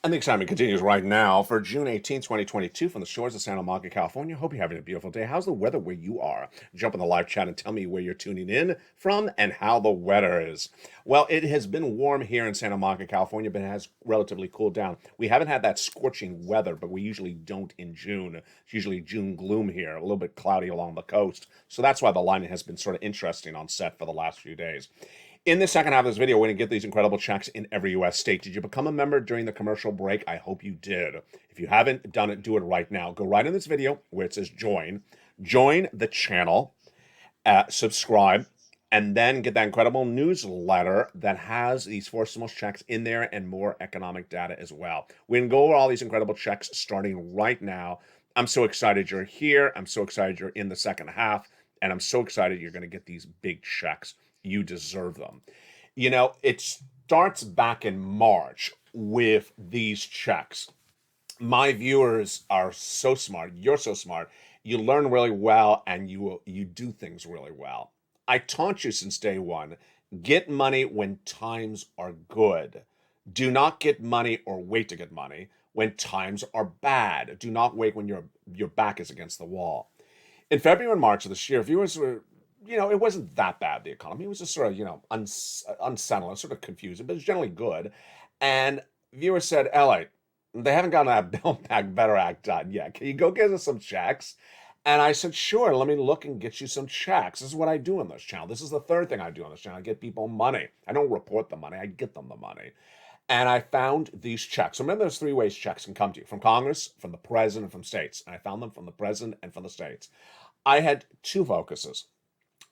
And the excitement continues right now for June 18, 2022 from the shores of Santa Monica, California. Hope you're having a beautiful day. How's the weather where you are? Jump in the live chat and tell me where you're tuning in from and how the weather is. Well, it has been warm here in Santa Monica, California, but it has relatively cooled down. We haven't had that scorching weather, but we usually don't in June. It's usually June gloom here, a little bit cloudy along the coast. So that's why the lighting has been sort of interesting on set for the last few days. In the second half of this video, we're going to get these incredible checks in every U.S. state. Did you become a member during the commercial break? I hope you did. If you haven't done it, do it right now. Go right in this video where it says join. Join the channel, subscribe, and then get that incredible newsletter that has these four stimulus checks in there and more economic data as well. We're going to go over all these incredible checks starting right now. I'm so excited you're here. I'm so excited you're in the second half. And I'm so excited you're going to get these big checks. You deserve them. You know, it starts back in March with these checks. My viewers are so smart. You're so smart. You learn really well and you do things really well. I taught you since day one, get money when times are good. Do not get money or wait to get money when times are bad. Do not wait when your back is against the wall. In February and March of this year, viewers were, it wasn't that bad, the economy. It was just sort of, unsettling, sort of confusing, but it's generally good. And viewers said, LA, they haven't gotten that Build Back Better Act done yet. Can you go get us some checks? And I said, sure, let me look and get you some checks. This is what I do on this channel. This is the third thing I do on this channel. I get people money. I don't report the money. I get them the money. And I found these checks. So remember, there's three ways checks can come to you: from Congress, from the president, and from states. And I found them from the president and from the states. I had two focuses.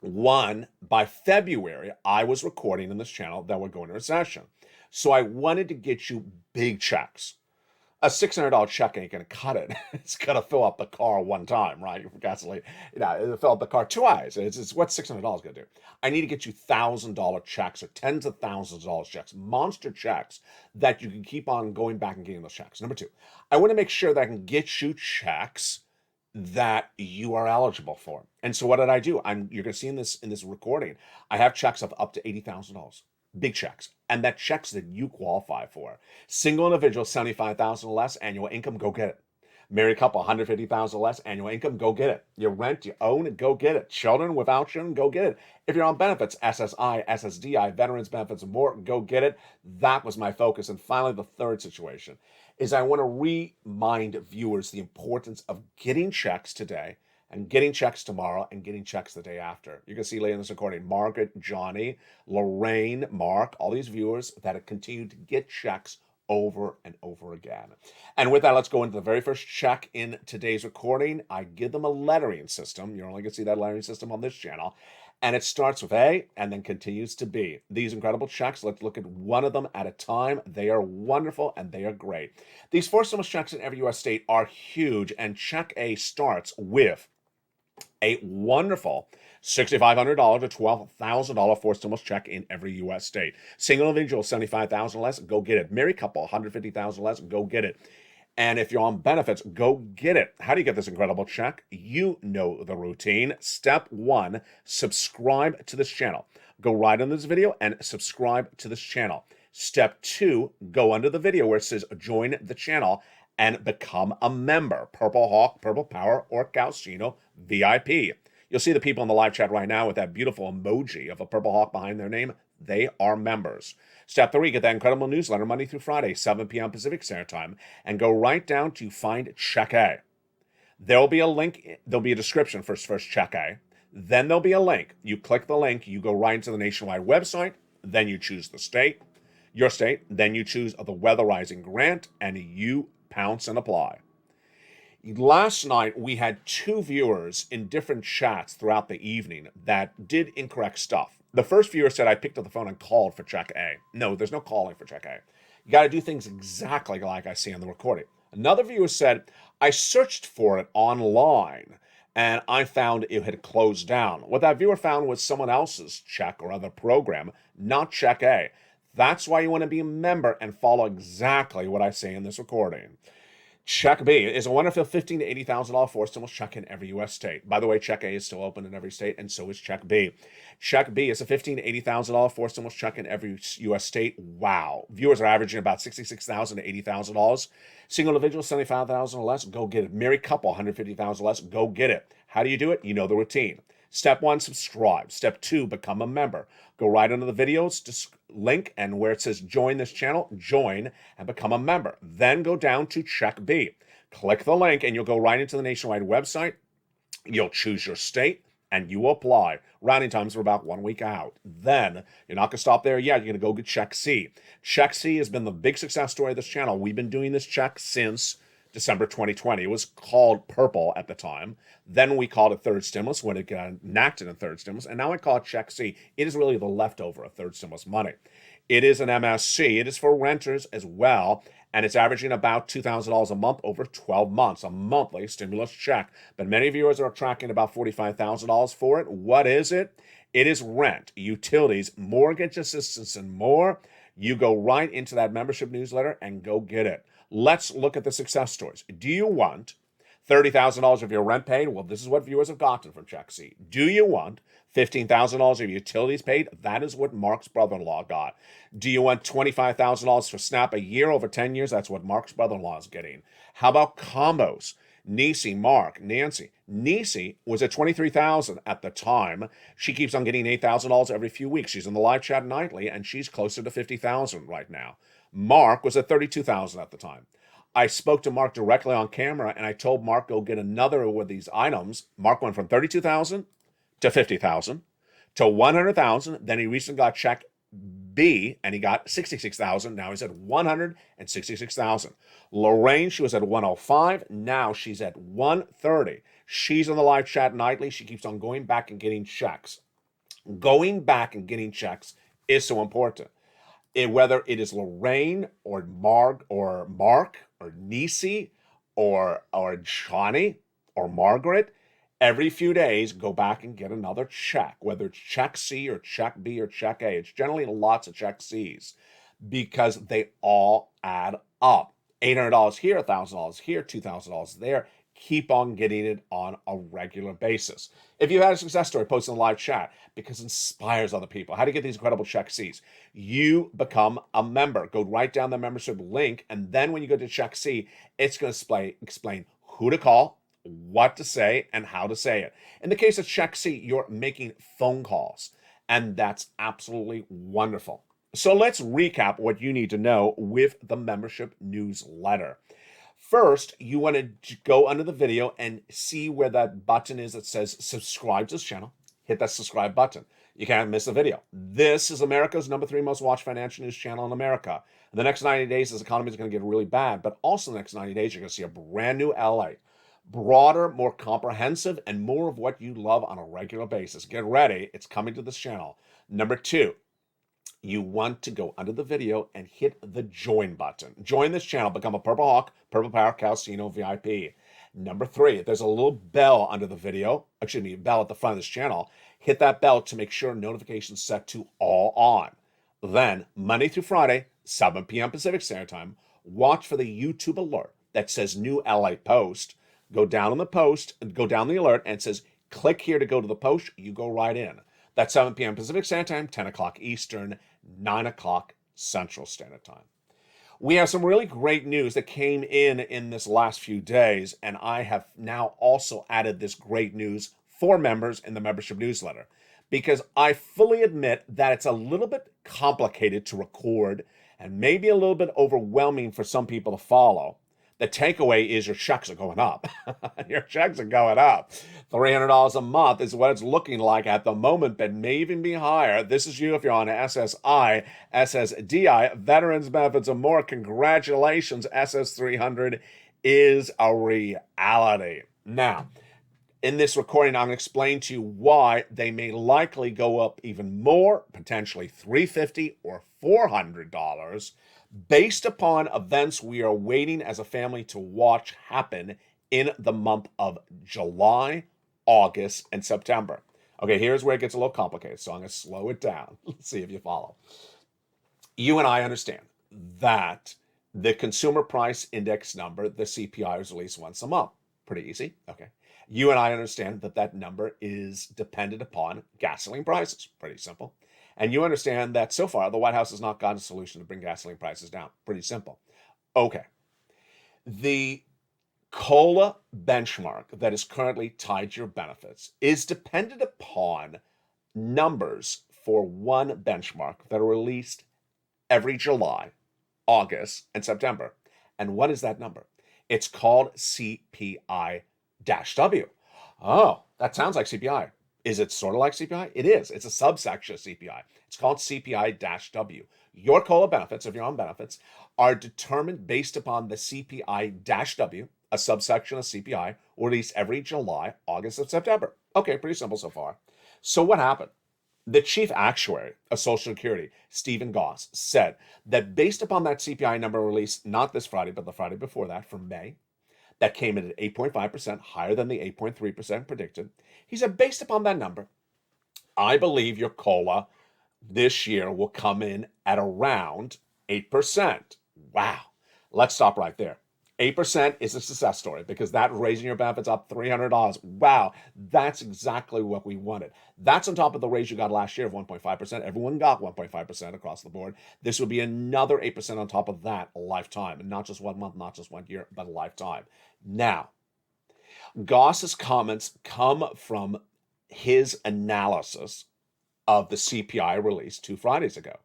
One, by February, I was recording in this channel that we're going to recession. So I wanted to get you big checks. A $600 check ain't going to cut it. It's going to fill up the car one time, right? For gasoline. It'll fill up the car two eyes. It's what $600 going to do. I need to get you $1,000 checks or tens of thousands of dollars checks, monster checks that you can keep on going back and getting those checks. Number two, I want to make sure that I can get you checks that you are eligible for. And so what did I do? You're going to see in this recording, I have checks of up to $80,000, big checks, and that checks that you qualify for. Single individual, $75,000 or less annual income, go get it. Married couple, 150,000 less annual income, go get it. You rent, you own, go get it. Children, without children, go get it. If you're on benefits, SSI, SSDI, veterans benefits, and more, go get it. That was my focus. And finally, the third situation is I want to remind viewers the importance of getting checks today and getting checks tomorrow and getting checks the day after. You can see later in this recording, Margaret, Johnny, Lorraine, Mark, all these viewers that have continued to get checks over and over again. And with that, let's go into the very first check in today's recording. I give them a lettering system. You're only going to see that lettering system on this channel. And it starts with A and then continues to B. These incredible checks, let's look at one of them at a time. They are wonderful and they are great. These 4 stimulus checks in every U.S. state are huge, and check A starts with a wonderful $6,500 to $12,000 for stimulus check in every U.S. state. Single individual, $75,000 less, go get it. Married couple, $150,000 less, go get it. And if you're on benefits, go get it. How do you get this incredible check? You know the routine. Step 1, subscribe to this channel. Go right on this video and subscribe to this channel. Step 2, go under the video where it says join the channel and become a member. Purple Hawk, Purple Power, or Calcino VIP. You'll see the people in the live chat right now with that beautiful emoji of a Purple Hawk behind their name. They are members. Step 3, get that incredible newsletter Monday through Friday, 7 p.m. Pacific Standard Time, and go right down to find Check A. There'll be a link, there'll be a description for first Check A. Then there'll be a link. You click the link, you go right into the nationwide website, then you choose the state, your state, then you choose the weatherizing grant, and you pounce and apply. Last night, we had 2 viewers in different chats throughout the evening that did incorrect stuff. The first viewer said, I picked up the phone and called for Check A. No, there's no calling for Check A. You got to do things exactly like I see on the recording. Another viewer said, I searched for it online and I found it had closed down. What that viewer found was someone else's check or other program, not Check A. That's why you want to be a member and follow exactly what I say in this recording. Check B is a wonderful $15,000 to $80,000 for stimulus check in every U.S. state. By the way, Check A is still open in every state, and so is Check B. Check B is a $15,000 to $80,000 for stimulus check in every U.S. state. Wow. Viewers are averaging about $66,000 to $80,000. Single individual, $75,000 or less, go get it. Married couple, $150,000 less, go get it. How do you do it? You know the routine. Step 1, subscribe. Step 2, become a member. Go right under the videos, link, and where it says join this channel, join and become a member. Then go down to Check B. Click the link and you'll go right into the nationwide website. You'll choose your state and you apply. Rounding times are about 1 week out. Then you're not going to stop there yet. You're going to go get Check C. Check C has been the big success story of this channel. We've been doing this check since December 2020. It was called Purple at the time. Then we called it Third Stimulus when it got enacted in Third Stimulus. And now I call it Check C. It is really the leftover of Third Stimulus money. It is an MSC. It is for renters as well. And it's averaging about $2,000 a month over 12 months, a monthly stimulus check. But many viewers are tracking about $45,000 for it. What is it? It is rent, utilities, mortgage assistance, and more. You go right into that membership newsletter and go get it. Let's look at the success stories. Do you want $30,000 of your rent paid? Well, this is what viewers have gotten from Check C. Do you want $15,000 of utilities paid? That is what Mark's brother-in-law got. Do you want $25,000 for SNAP a year over 10 years? That's what Mark's brother-in-law is getting. How about combos? Nisi, Mark, Nancy. Nisi was at $23,000 at the time. She keeps on getting $8,000 every few weeks. She's in the live chat nightly, and she's closer to $50,000 right now. Mark was at $32,000 at the time. I spoke to Mark directly on camera, and I told Mark, go get another one of these items. Mark went from $32,000 to $50,000 to $100,000. Then he recently got Check B, and he got $66,000. Now he's at $166,000. Lorraine, she was at $105,000. Now she's at $130,000. She's in the live chat nightly. She keeps on going back and getting checks. Going back and getting checks is so important. Whether it is Lorraine or Mark or Nisi or Johnny or Margaret, every few days go back and get another check, whether it's Check C or Check B or Check A. It's generally lots of Check C's because they all add up. $800 here, $1,000 here, $2,000 there. Keep on getting it on a regular basis. If you've had a success story, post in the live chat because it inspires other people. How to get these incredible Check C's. You become a member. Go right down the membership link, and then when you go to Check C, it's going to explain who to call, what to say, and how to say it. In the case of Check C, you're making phone calls, and that's absolutely wonderful. So let's recap what you need to know with the membership newsletter. First, you want to go under the video and see where that button is that says subscribe to this channel. Hit that subscribe button. You can't miss a video. This is America's #3 most watched financial news channel in America. In the next 90 days, this economy is going to get really bad, but also in the next 90 days, you're going to see a brand new LA. Broader, more comprehensive, and more of what you love on a regular basis. Get ready. It's coming to this channel. Number 2, you want to go under the video and hit the join button. Join this channel. Become a Purple Hawk, Purple Power Casino VIP. Number 3, there's a little bell under the video. Actually, a bell at the front of this channel. Hit that bell to make sure notifications set to all on. Then, Monday through Friday, 7 p.m. Pacific Standard Time, watch for the YouTube alert that says new LA post. Go down on the post, go down the alert, and it says, click here to go to the post. You go right in. That's 7 p.m. Pacific Standard Time, 10 o'clock Eastern, 9 o'clock Central Standard Time. We have some really great news that came in this last few days, and I have now also added this great news for members in the membership newsletter, because I fully admit that it's a little bit complicated to record and maybe a little bit overwhelming for some people to follow. The takeaway is your checks are going up. Your checks are going up. $300 a month is what it's looking like at the moment, but may even be higher. This is you if you're on SSI, SSDI, veterans benefits and more. Congratulations, SS300 is a reality. Now, in this recording, I'm going to explain to you why they may likely go up even more, potentially $350 or $400, based upon events we are waiting as a family to watch happen in the month of July, August, and September. Okay, here's where it gets a little complicated, so I'm going to slow it down. Let's see if you follow. You and I understand that the consumer price index number, the CPI, is released once a month. Pretty easy. Okay. You and I understand that that number is dependent upon gasoline prices. Pretty simple. And you understand that so far, the White House has not gotten a solution to bring gasoline prices down. Pretty simple. Okay. The COLA benchmark that is currently tied to your benefits is dependent upon numbers for one benchmark that are released every July, August, and September. And what is that number? It's called CPI-W. Oh, that sounds like CPI. Is it sort of like CPI? It is. It's a subsection of CPI. It's called CPI-W. Your COLA benefits, if you're on benefits, are determined based upon the CPI-W, a subsection of CPI, released every July, August, and September. Okay, pretty simple so far. So what happened? The chief actuary of Social Security, Stephen Goss, said that based upon that CPI number released not this Friday, but the Friday before that, from May, that came in at 8.5%, higher than the 8.3% predicted. He said, based upon that number, I believe your COLA this year will come in at around 8%. Wow. Let's stop right there. 8% is a success story because that raising your benefits up $300. Wow, that's exactly what we wanted. That's on top of the raise you got last year of 1.5%. Everyone got 1.5% across the board. This would be another 8% on top of that a lifetime, and not just 1 month, not just 1 year, but a lifetime. Now, Goss's comments come from his analysis of the CPI released 2 Fridays ago.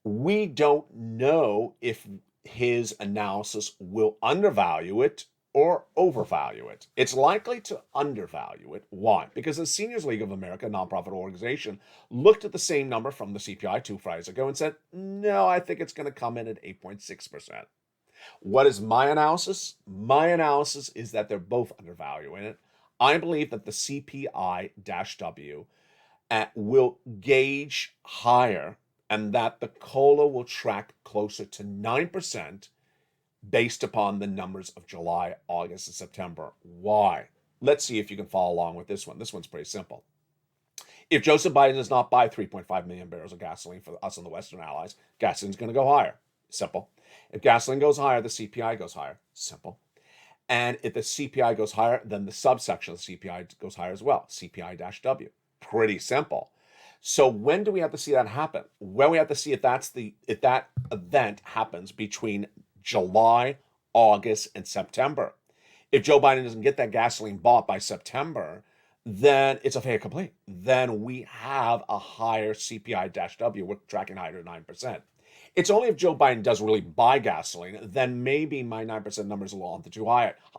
We don't know if his analysis will undervalue it or overvalue it. It's likely to undervalue it. Why? Because the Seniors League of America, a nonprofit organization, looked at the same number from the CPI 2 Fridays ago and said, no, I think it's going to come in at 8.6%. What is my analysis? My analysis is that they're both undervaluing it. I believe that the CPI-W will gauge higher and that the COLA will track closer to 9% based upon the numbers of July, August, and September. Why? Let's see if you can follow along with this one. This one's pretty simple. If Joseph Biden does not buy 3.5 million barrels of gasoline for us and the Western allies, gasoline's going to go higher. Simple. If gasoline goes higher, the CPI goes higher. Simple. And if the CPI goes higher, then the subsection of the CPI goes higher as well. CPI-W. Pretty simple. So when do we have to see that happen? Well, we have to see if that event happens between July, August, and September. If Joe Biden doesn't get that gasoline bought by September, then it's a fait accompli. Then we have a higher CPI-W. We're tracking higher than 9%. It's only if Joe Biden does really buy gasoline, then maybe my 9% number is a little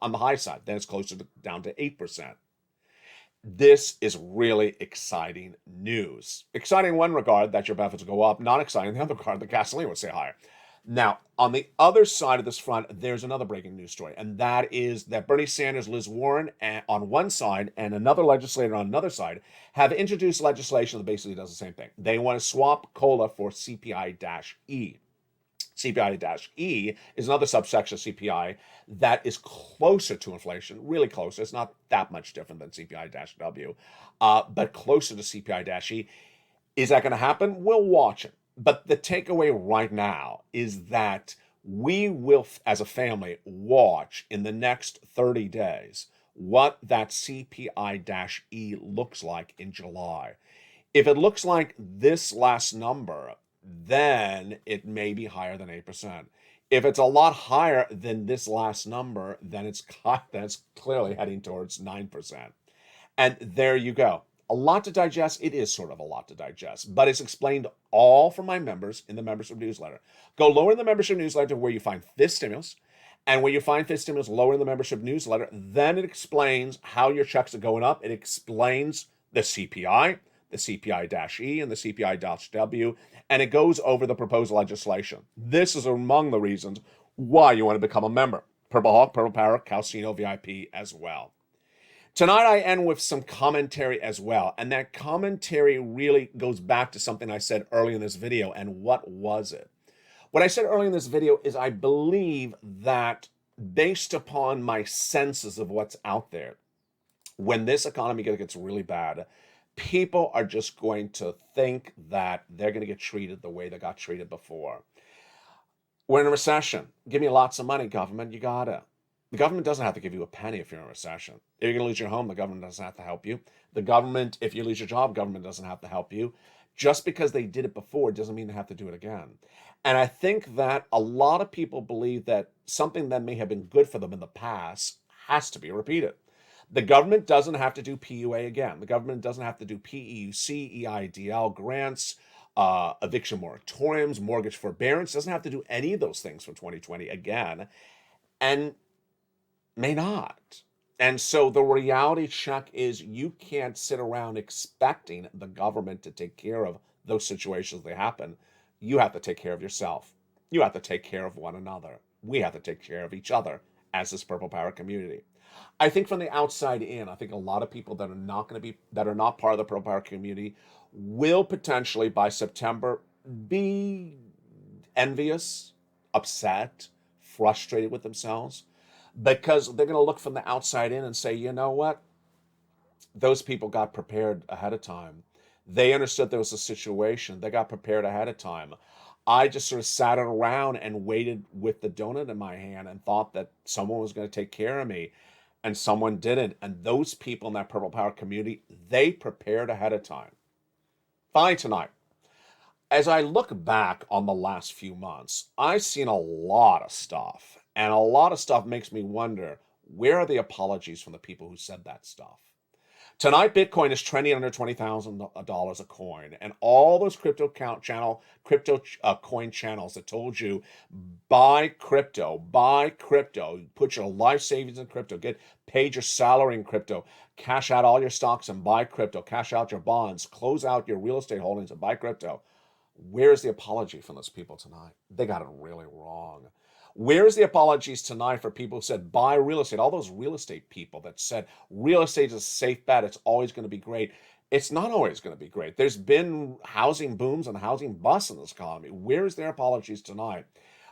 on the high side. Then it's closer to down to 8%. This is really exciting news. Exciting in one regard that your benefits will go up, not exciting in the other regard that gasoline would stay higher. Now, on the other side of this front, there's another breaking news story, and that is that Bernie Sanders, Liz Warren on one side, and another legislator on another side have introduced legislation that basically does the same thing. They want to swap COLA for CPI-E. CPI-E is another subsection of CPI that is closer to inflation, really closer. It's not that much different than CPI-W, but closer to CPI-E. Is that going to happen? We'll watch it. But the takeaway right now is that we will, as a family, watch in the next 30 days what that CPI-E looks like in July. If it looks like this last number, then it may be higher than 8%. If it's a lot higher than this last number, then it's clearly heading towards 9%. And there you go. A lot to digest. It is sort of a lot to digest, but it's explained all for my members in the membership newsletter. Go lower in the membership newsletter where you find fifth stimulus, and where you find fifth stimulus lower in the membership newsletter, then it explains how your checks are going up. It explains the CPI, the CPI-E, and the CPI-W, and it goes over the proposed legislation. This is among the reasons why you want to become a member. Purple Hawk, Purple Parrot, Calcino VIP as well. Tonight I end with some commentary as well, and that commentary really goes back to something I said earlier in this video, and what was it? What I said earlier in this video is I believe that based upon my senses of what's out there, when this economy gets really bad, people are just going to think that they're going to get treated the way they got treated before. We're in a recession. Give me lots of money, government. You gotta. The government doesn't have to give you a penny if you're in a recession. If you're going to lose your home, the government doesn't have to help you. The government, if you lose your job, government doesn't have to help you. Just because they did it before doesn't mean they have to do it again. And I think that a lot of people believe that something that may have been good for them in the past has to be repeated. The government doesn't have to do PUA again. The government doesn't have to do PEUC, EIDL grants, eviction moratoriums, mortgage forbearance. Doesn't have to do any of those things for 2020 again. And may not. And so the reality check is you can't sit around expecting the government to take care of those situations that happen. You have to take care of yourself. You have to take care of one another. We have to take care of each other as this Purple Power community. I think from the outside in, I think a lot of people that are not part of the Purple Power community will potentially by September be envious, upset, frustrated with themselves, because they're going to look from the outside in and say, you know what? Those people got prepared ahead of time. They understood there was a situation. They got prepared ahead of time. I just sort of sat around and waited with the donut in my hand and thought that someone was going to take care of me, and someone didn't. And those people in that Purple Power community, they prepared ahead of time. Finally tonight, as I look back on the last few months, I've seen a lot of stuff. And a lot of stuff makes me wonder, where are the apologies from the people who said that stuff? Tonight, Bitcoin is trending under $20,000 a coin. And all those crypto coin channels that told you, buy crypto, put your life savings in crypto, get paid your salary in crypto, cash out all your stocks and buy crypto, cash out your bonds, close out your real estate holdings and buy crypto. Where's the apology from those people tonight? They got it really wrong. Where's the apologies tonight for people who said, buy real estate? All those real estate people that said, real estate is a safe bet. It's always going to be great. It's not always going to be great. There's been housing booms and housing busts in this economy. Where's their apologies tonight?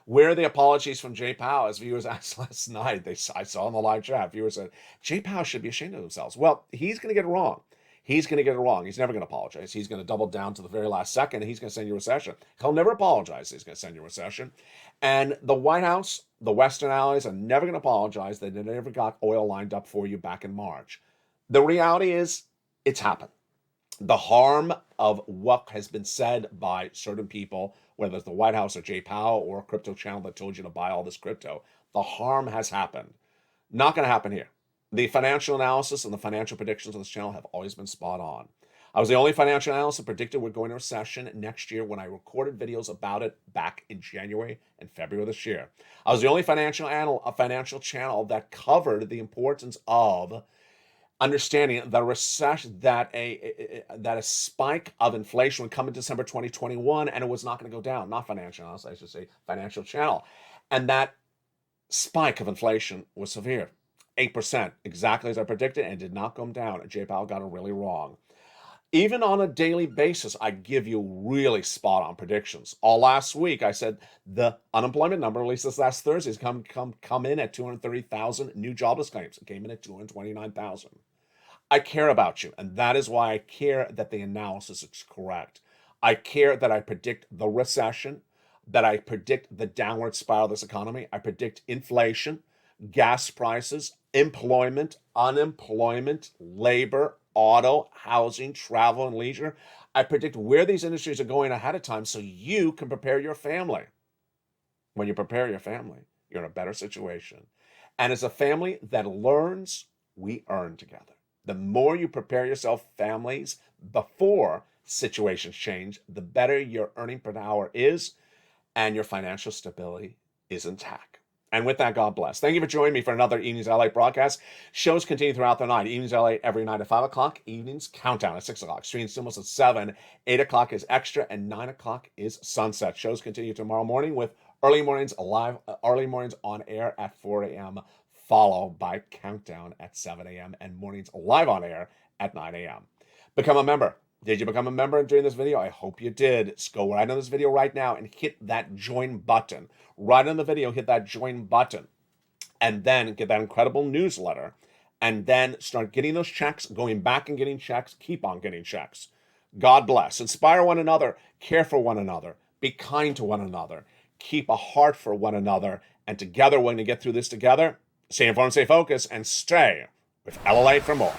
Where are the apologies from Jay Powell? As viewers asked last night, I saw in the live chat, viewers said, Jay Powell should be ashamed of themselves. Well, he's going to get it wrong. He's going to get it wrong. He's never going to apologize. He's going to double down to the very last second, and he's going to send you a recession. He'll never apologize. He's going to send you a recession. And the White House, the Western allies are never going to apologize that they never got oil lined up for you back in March. The reality is, it's happened. The harm of what has been said by certain people, whether it's the White House or Jay Powell or a crypto channel that told you to buy all this crypto, the harm has happened. Not going to happen here. The financial analysis and the financial predictions on this channel have always been spot on. I was the only financial analyst that predicted we're going to recession next year when I recorded videos about it back in January and February of this year. I was the only financial channel that covered the importance of understanding that a recession, that a spike of inflation would come in December 2021, and it was not going to go down. Not financial analyst, I should say, financial channel, and that spike of inflation was severe, 8%, exactly as I predicted, and did not come down. Jay Powell got it really wrong. Even on a daily basis, I give you really spot-on predictions. All last week, I said the unemployment number released this last Thursday has come in at 230,000 new jobless claims. It came in at 229,000. I care about you, and that is why I care that the analysis is correct. I care that I predict the recession, that I predict the downward spiral of this economy. I predict inflation, gas prices, employment, unemployment, labor, auto, housing, travel, and leisure. I predict where these industries are going ahead of time so you can prepare your family. When you prepare your family, you're in a better situation. And as a family that learns, we earn together. The more you prepare yourself, families, before situations change, the better your earning per hour is and your financial stability is intact. And with that, God bless. Thank you for joining me for another Evenings LA broadcast. Shows continue throughout the night. Evenings LA every night at 5 o'clock. Evenings Countdown at 6 o'clock. Stream symbols at 7. 8 o'clock is Extra, and 9 o'clock is Sunset. Shows continue tomorrow morning with early mornings on air at 4 a.m., followed by Countdown at 7 a.m., and mornings live on air at 9 a.m. Become a member. Did you become a member during this video? I hope you did. Just go right on this video right now and hit that join button. Right on the video, hit that join button. And then get that incredible newsletter. And then start getting those checks, going back and getting checks. Keep on getting checks. God bless. Inspire one another. Care for one another. Be kind to one another. Keep a heart for one another. And together, we're going to get through this together. Stay informed, stay focused, and stay with LALATE for more.